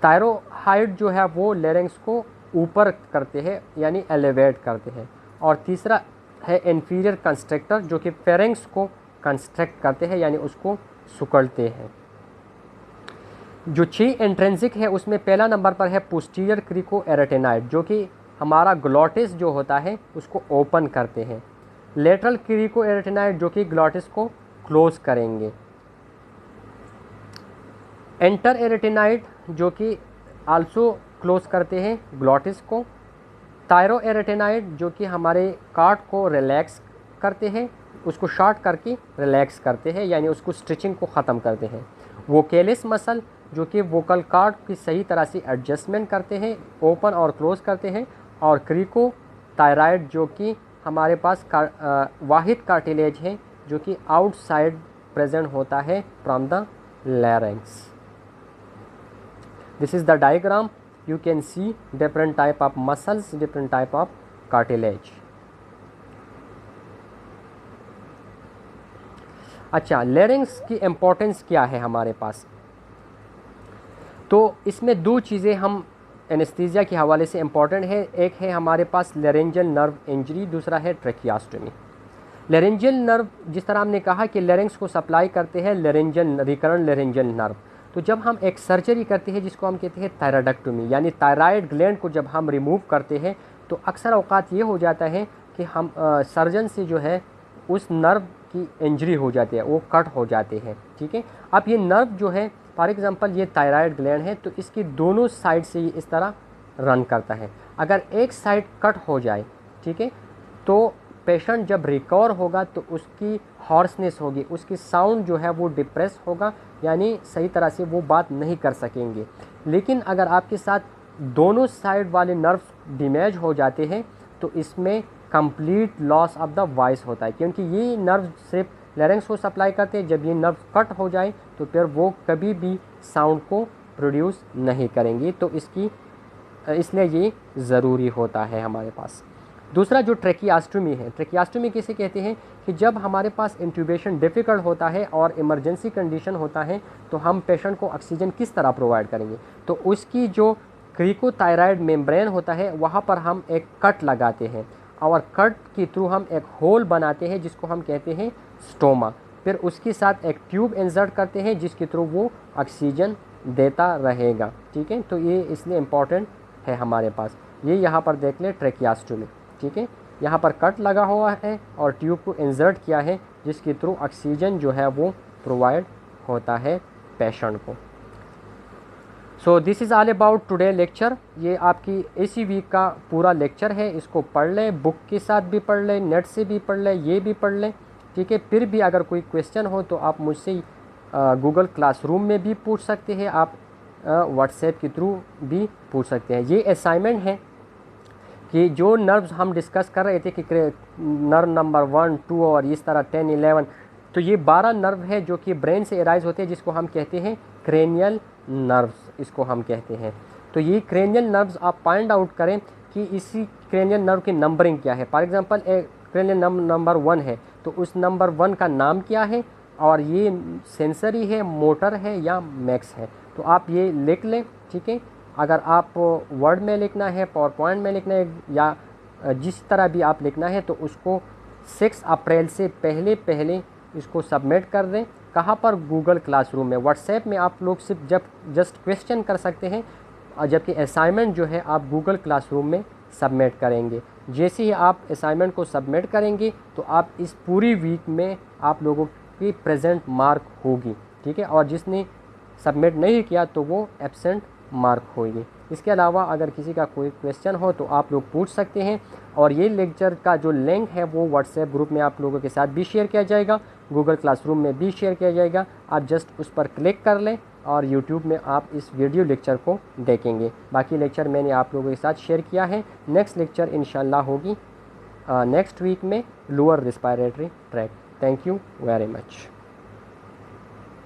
S1: थायरोहाइड जो है वो लैरिंक्स को ऊपर करते हैं यानी एलिवेट करते हैं। और तीसरा है इंफीरियर कंस्ट्रक्टर जो कि फेरिंग्स को कंस्ट्रक्ट करते हैं यानी उसको सुकड़ते हैं। जो 6 इंट्रेंसिक है उसमें पहला नंबर पर है पोस्टीरियर क्रिको एरेटेनाइड जो कि हमारा ग्लॉटिस जो होता है उसको ओपन करते हैं। लेटरल क्रिको एरेटेनाइड जो कि ग्लॉटिस को क्लोज करेंगे। एंटर एरेटेनाइड जो कि आल्सो क्लोज करते हैं ग्लॉटिस को। थायरो एरेटेनाइड जो कि हमारे कार्ड को रिलैक्स करते हैं, उसको शॉर्ट करके रिलैक्स करते हैं यानी उसको स्ट्रिचिंग को ख़त्म करते हैं। वोकेलिस मसल जो कि वोकल कॉर्ड की सही तरह से एडजस्टमेंट करते हैं, ओपन और क्लोज करते हैं, और क्रिकोथायराइड जो कि हमारे पास वाहिद कार्टिलेज है जो कि आउटसाइड प्रेजेंट होता है from the larynx. This is the diagram, you can see different type of muscles, different type of cartilage। अच्छा, लेरिंग्स की इम्पोर्टेंस क्या है हमारे पास? तो इसमें दो चीज़ें हम एनेस्थीसिया के हवाले से इम्पॉर्टेंट है। एक है हमारे पास लेरेंजियल नर्व इंजरी, दूसरा है ट्रेकियास्टोमी। लेरेंजियल नर्व, जिस तरह हमने कहा कि लेरिंग्स को सप्लाई करते हैं लेरेंजियल रिकरेंट लेरेंजियल नर्व, तो जब हम एक सर्जरी करते हैं जिसको हम कहते हैं थायराइडेक्टोमी, यानी थायराइड ग्लैंड को जब हम रिमूव करते हैं तो अक्सर औकात ये हो जाता है कि हम सर्जन से जो है उस नर्व की इंजरी हो जाती है, वो कट हो जाते हैं। ठीक है, अब ये नर्व जो है फॉर एग्जांपल ये थायराइड ग्लैंड है तो इसकी दोनों साइड से ये इस तरह रन करता है। अगर एक साइड कट हो जाए, ठीक है, तो पेशेंट जब रिकवर होगा तो उसकी हॉर्सनेस होगी, उसकी साउंड जो है वो डिप्रेस होगा, यानी सही तरह से वो बात नहीं कर सकेंगे। लेकिन अगर आपके साथ दोनों साइड वाले नर्व्स डैमेज हो जाते हैं तो इसमें complete loss of the voice होता है, क्योंकि ये नर्व सिर्फ लैरिंग्स को सप्लाई करते हैं। जब ये नर्व कट हो जाए तो फिर वो कभी भी साउंड को प्रोड्यूस नहीं करेंगी, तो इसलिए ये ज़रूरी होता है हमारे पास। दूसरा जो ट्रेकियास्टोमी है, ट्रेकियास्टोमी किसे कहते हैं कि जब हमारे पास इंट्यूबेशन डिफ़िकल्ट होता है और इमरजेंसी कंडीशन होता है तो हम पेशेंट को ऑक्सीजन किस तरह प्रोवाइड करेंगे, तो उसकी जो क्रिकोथायराइड मेम्ब्रेन होता है वहाँ पर हम एक कट लगाते हैं और कट के थ्रू हम एक होल बनाते हैं जिसको हम कहते हैं स्टोमा। फिर उसके साथ एक ट्यूब इंसर्ट करते हैं जिसके थ्रू वो ऑक्सीजन देता रहेगा। ठीक है, तो ये इसलिए इम्पॉर्टेंट है हमारे पास। ये यहाँ पर देख लें ट्रेकियास्टोमी, ठीक है, यहाँ पर कट लगा हुआ है और ट्यूब को इंसर्ट किया है जिसके थ्रू ऑक्सीजन जो है वो प्रोवाइड होता है पेशेंट को। So this is all about today lecture. ये आपकी इसी वीक का पूरा लेक्चर है, इसको पढ़ लें, बुक के साथ भी पढ़ लें, नेट से भी पढ़ लें, ये भी पढ़ लें। ठीक है, फिर भी अगर कोई क्वेश्चन हो तो आप मुझसे गूगल क्लासरूम में भी पूछ सकते हैं, आप व्हाट्सएप के थ्रू भी पूछ सकते हैं। ये असाइनमेंट है कि जो नर्व्स हम डिस्कस कर रहे थे कि नर्व नंबर 1, 2 और इस तरह 10, 11, तो ये 12 नर्व है जो कि ब्रेन से एराइज होते हैं जिसको हम कहते हैं क्रेनियल नर्व्स, इसको हम कहते हैं। तो ये क्रेनियल नर्व्स आप फाइंड आउट करें कि इसी क्रेनियल नर्व की नंबरिंग क्या है। फॉर एग्जांपल एक क्रेनियल नंबर 1 है तो उस नंबर 1 का नाम क्या है और ये सेंसरी है, मोटर है या मैक्स है, तो आप ये लिख लें। ठीक है, अगर आप वर्ड में लिखना है, पावर पॉइंट में लिखना है या जिस तरह भी आप लिखना है तो उसको 6 अप्रैल से पहले इसको सबमिट कर दें। कहाँ पर? गूगल क्लासरूम में। व्हाट्सएप में आप लोग सिर्फ जस्ट क्वेश्चन कर सकते हैं, जबकि असाइनमेंट जो है आप गूगल क्लासरूम में सबमिट करेंगे। जैसे ही आप असाइनमेंट को सबमिट करेंगे तो आप इस पूरी वीक में आप लोगों की प्रेजेंट मार्क होगी। ठीक है, और जिसने सबमिट नहीं किया तो वो एब्सेंट मार्क होगी। इसके अलावा अगर किसी का कोई क्वेश्चन हो तो आप लोग पूछ सकते हैं, और ये लेक्चर का जो लिंक है वो व्हाट्सएप ग्रुप में आप लोगों के साथ भी शेयर किया जाएगा, गूगल क्लासरूम में भी शेयर किया जाएगा। आप जस्ट उस पर क्लिक कर लें और यूट्यूब में आप इस वीडियो लेक्चर को देखेंगे। बाकी लेक्चर मैंने आप लोगों के साथ शेयर किया है। नेक्स्ट लेक्चर इंशाल्लाह होगी नेक्स्ट वीक में lower respiratory track. Thank you very much.